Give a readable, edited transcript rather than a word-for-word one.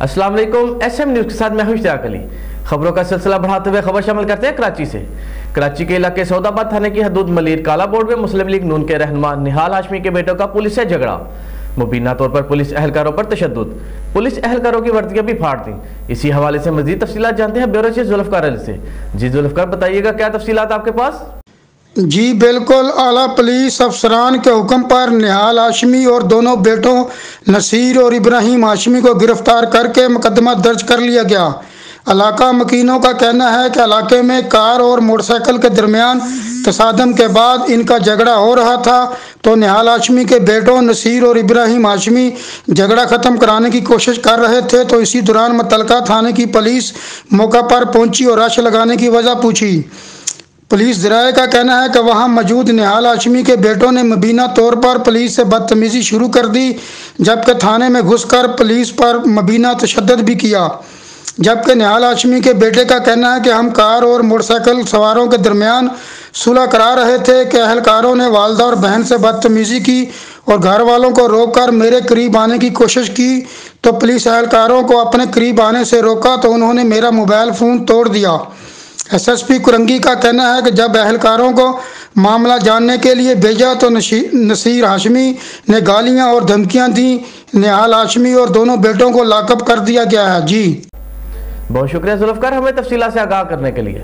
अस्सलाम वालेकुम। SM news के साथ मैं हूं इश्तियाक अली। खबरों का सिलसिला बढ़ाते हुए खबर शामिल करते हैं कराची से। कराची के इलाके सौदाबाद थाने की हदूद मलिर काला बोर्ड में मुस्लिम लीग नून के रहनुमा निहाल हाशमी के बेटों का पुलिस से झगड़ा। मुबीना तौर पर पुलिस एहलकारों पर तशद्दुद, पुलिस एहलकारों की वर्दियां भी फाड़ दी। इसी हवाले से मजीद तफसीलात जानते हैं ब्यूरो चीफ जुल्फकार अली से। जी जुल्फकार, बताइएगा क्या तफसीलात आपके पास? जी बिल्कुल, आला पुलिस अफसरान के हुक्म पर निहाल हाशमी और दोनों बेटों नसीर और इब्राहिम हाशमी को गिरफ्तार करके मुकदमा दर्ज कर लिया गया। इलाका मकीनों का कहना है कि इलाके में कार और मोटरसाइकिल के दरमियान तसादम के बाद इनका झगड़ा हो रहा था, तो निहाल हाशमी के बेटों नसीर और इब्राहिम हाशमी झगड़ा ख़त्म कराने की कोशिश कर रहे थे। तो इसी दौरान मुतलका थाने की पुलिस मौका पर पहुंची और रश लगाने की वजह पूछी। पुलिस ज़राए का कहना है कि वहां मौजूद निहाल हाशमी के बेटों ने मुबीना तौर पर पुलिस से बदतमीज़ी शुरू कर दी, जबकि थाने में घुसकर पुलिस पर मुबीना तशद्दुद भी किया। जबकि निहाल हाशमी के बेटे का कहना है कि हम कार और मोटरसाइकिल सवारों के दरमियान सुलह करा रहे थे कि अहलकारों ने वालदा और बहन से बदतमीज़ी की और घर वालों को रोककर मेरे करीब आने की कोशिश की। तो पुलिस एहलकारों को अपने करीब आने से रोका तो उन्होंने मेरा मोबाइल फ़ोन तोड़ दिया। SSP कुरंगी का कहना है कि जब एहलकारों को मामला जानने के लिए भेजा तो नसीर हाशमी ने गालियां और धमकियां दी। निहाल हाशमी और दोनों बेटों को लॉकअप कर दिया गया है। जी बहुत शुक्रिया जुल्फकार, हमें तफसीलात से आगाह करने के लिए।